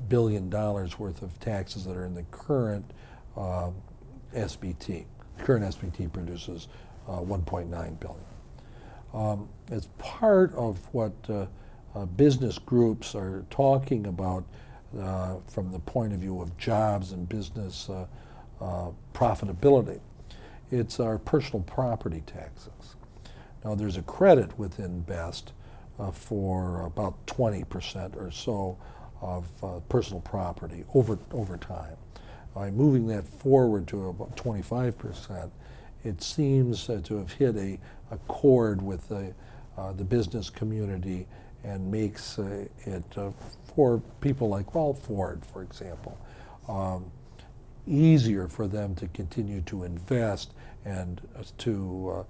billion worth of taxes that are in the current SBT. The current SBT produces 1.9 billion. As part of what business groups are talking about from the point of view of jobs and business profitability, it's our personal property taxes. Now there's a credit within BEST for about 20% or so of personal property over time. By moving that forward to about 25%, it seems to have hit a chord with the business community and makes it for people like, well, Ford, for example, easier for them to continue to invest and to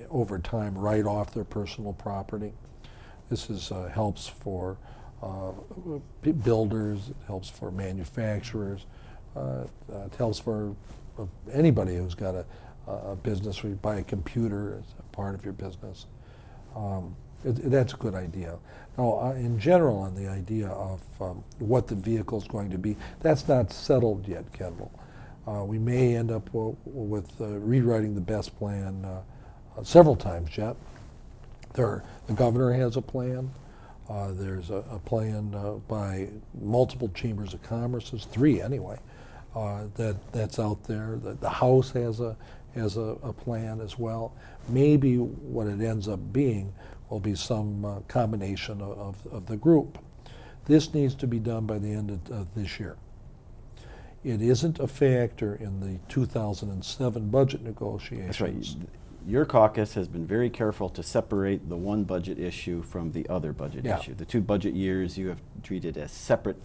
over time write off their personal property. This is helps for builders, it helps for manufacturers, it helps for anybody who's got a business where you buy a computer as a part of your business. That's a good idea. Now, in general, on the idea of what the vehicle is going to be, that's not settled yet, Kendall. We may end up with rewriting the BEST plan several times yet. The governor has a plan. There's a plan by multiple chambers of commerce, there's 3 anyway, that's out there. The House has a plan as well. Maybe what it ends up being will be some combination of the group. This needs to be done by the end of this year. It isn't a factor in the 2007 budget negotiations. That's right. Your caucus has been very careful to separate the one budget issue from the other budget issue. The 2 budget years you have treated as separate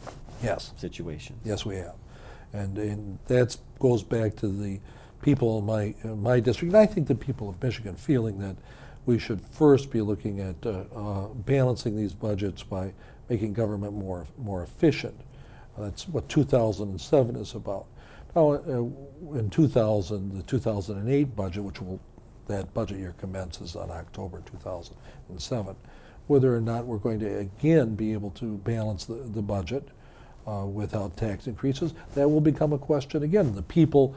situations. Yes, we have. And that goes back to the people in my district, and I think the people of Michigan, feeling that we should first be looking at balancing these budgets by making government more efficient. That's what 2007 is about. Now, in the 2008 budget, that budget year commences on October 2007, whether or not we're going to again be able to balance the budget without tax increases, that will become a question again. The people,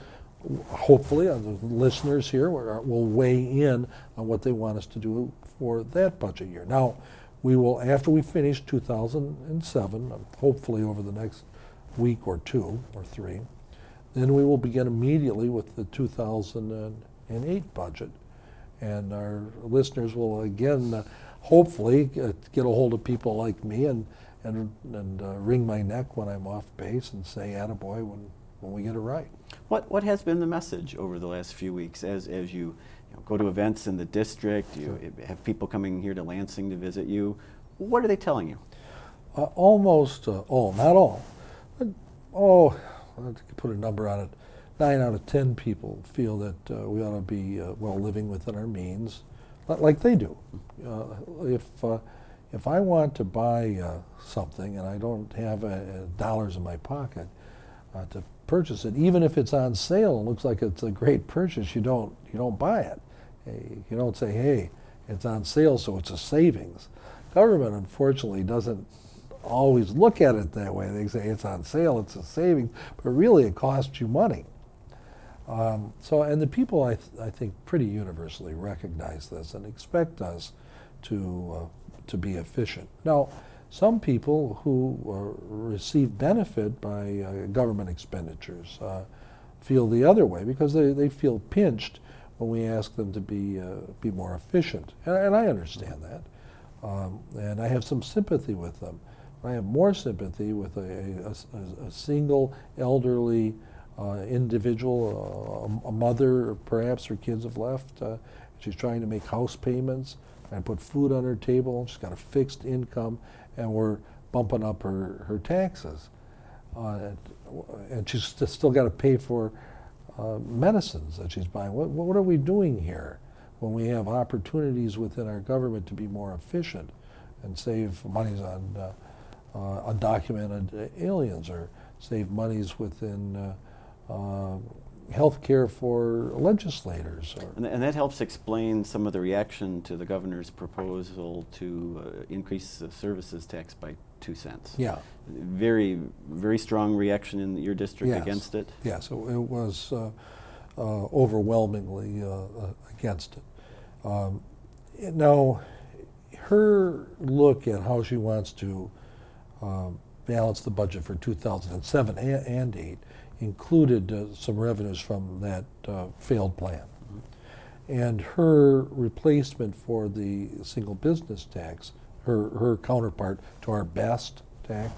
hopefully, the listeners here will weigh in on what they want us to do for that budget year. Now, we will, after we finish 2007, hopefully over the next week or 2 or 3, then we will begin immediately with the 2008 budget. And our listeners will again, hopefully, get a hold of people like me and wring my neck when I'm off base and say, attaboy, when we get it right. What has been the message over the last few weeks as you go to events in the district, you have people coming here to Lansing to visit you? What are they telling you? Almost all, not all, but I'll put a number on it. 9 out of 10 people feel that we ought to be living within our means, like they do. If I want to buy something and I don't have dollars in my pocket to purchase it, even if it's on sale and looks like it's a great purchase, you don't buy it. You don't say, hey, it's on sale, so it's a savings. Government, unfortunately, doesn't always look at it that way. They say it's on sale, it's a savings, but really it costs you money. And the people, I think, pretty universally recognize this and expect us to be efficient. Now, some people who receive benefit by government expenditures feel the other way because they feel pinched when we ask them to be more efficient. And I understand that. And I have some sympathy with them. I have more sympathy with a single elderly individual, a mother, perhaps her kids have left. She's trying to make house payments and put food on her table. She's got a fixed income, and we're bumping up her taxes. And she's still got to pay for medicines that she's buying. What are we doing here when we have opportunities within our government to be more efficient and save monies on undocumented aliens, or save monies within health care for legislators? And that helps explain some of the reaction to the governor's proposal to increase the services tax by 2 cents. Yeah. Very, very strong reaction in your district Yes. against it? Yes, it was overwhelmingly against it. Now, her look at how she wants to balance the budget for 2007 and 8 included some revenues from that failed plan. And her replacement for the single business tax, her counterpart to our best tax,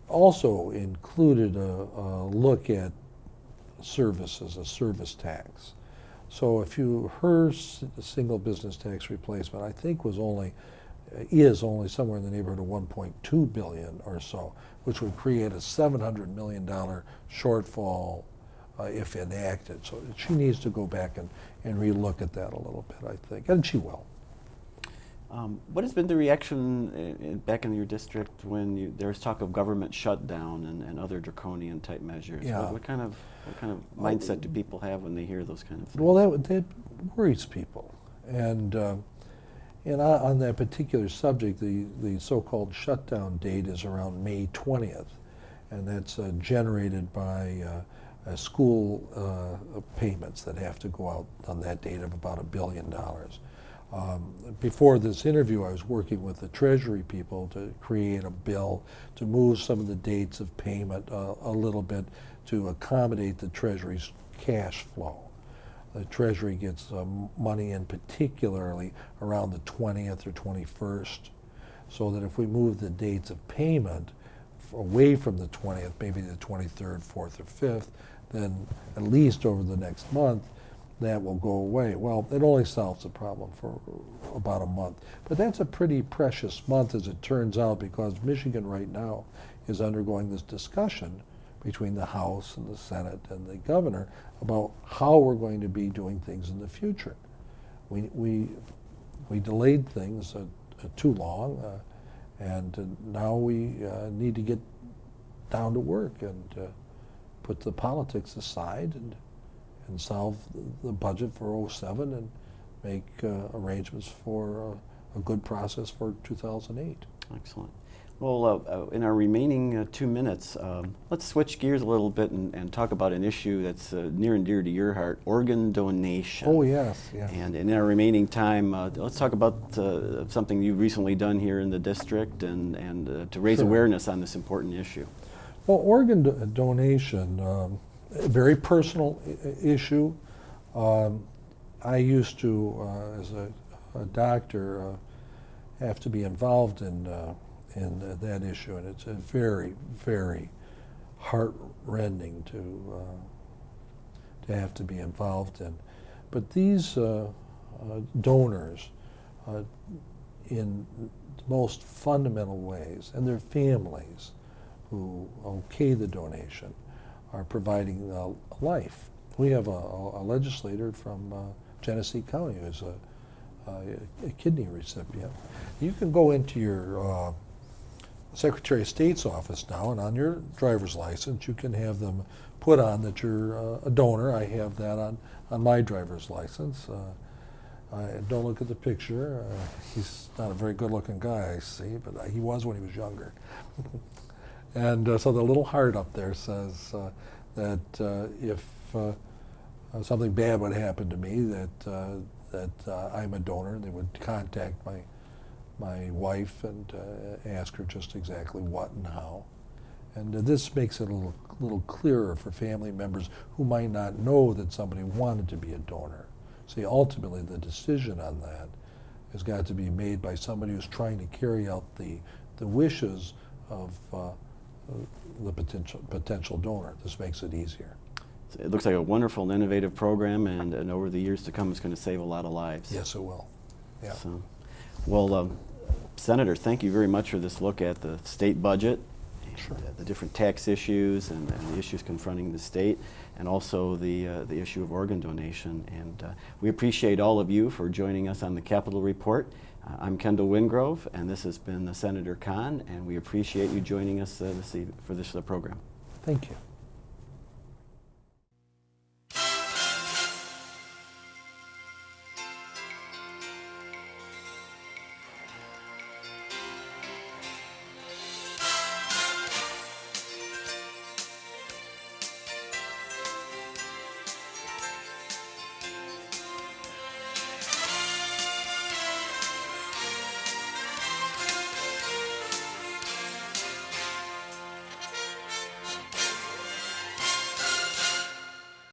also included a look at services, a service tax. So if her single business tax replacement, I think is only somewhere in the neighborhood of 1.2 billion or so, which would create a $700 million shortfall if enacted. So she needs to go back and relook at that a little bit, I think, and she will. What has been the reaction back in your district when there was talk of government shutdown and other draconian type measures? Yeah. What kind of mindset do people have when they hear those kind of things? Well, that worries people, and on that particular subject, the so-called shutdown date is around May 20th, and that's generated by school payments that have to go out on that date of about $1 billion. Before this interview, I was working with the Treasury people to create a bill to move some of the dates of payment a little bit to accommodate the Treasury's cash flow. The Treasury gets money in particularly around the 20th or 21st, so that if we move the dates of payment away from the 20th, maybe the 23rd, 4th, or 5th, then at least over the next month, that will go away. Well, it only solves the problem for about a month. But that's a pretty precious month, as it turns out, because Michigan right now is undergoing this discussion between the House and the Senate and the governor about how we're going to be doing things in the future. We delayed things too long, and now we need to get down to work and put the politics aside and solve the budget for '07 and make arrangements for a good process for 2008. Excellent. Well, in our remaining 2 minutes, let's switch gears a little bit and talk about an issue that's near and dear to your heart, organ donation. Oh, yes. Yeah. And in our remaining time, let's talk about something you've recently done here in the district and to raise Sure. awareness on this important issue. Well, organ donation, a very personal issue. I used to, as a doctor, have to be involved in that issue, and it's a very, very heart-rending to have to be involved in. But these donors, in the most fundamental ways, and their families who okay the donation, are providing life. We have a legislator from Genesee County who's a kidney recipient. You can go into your Secretary of State's office now, and on your driver's license, you can have them put on that you're a donor. I have that on my driver's license. Don't look at the picture. He's not a very good-looking guy, I see, but he was when he was younger. And so the little heart up there says that if something bad would happen to me, that I'm a donor, they would contact my wife and ask her just exactly what and how. And this makes it a little clearer for family members who might not know that somebody wanted to be a donor. See, ultimately the decision on that has got to be made by somebody who's trying to carry out the wishes of the potential donor. This makes it easier. It looks like a wonderful and innovative program, and over the years to come, it's going to save a lot of lives. Yes, it will. Yeah. So, well, Senator, thank you very much for this look at the state budget, Sure. and, the different tax issues and the issues confronting the state, and also the issue of organ donation. And we appreciate all of you for joining us on the Capitol Report. I'm Kendall Wingrove, and this has been Senator Kahn, and we appreciate you joining us for this program. Thank you.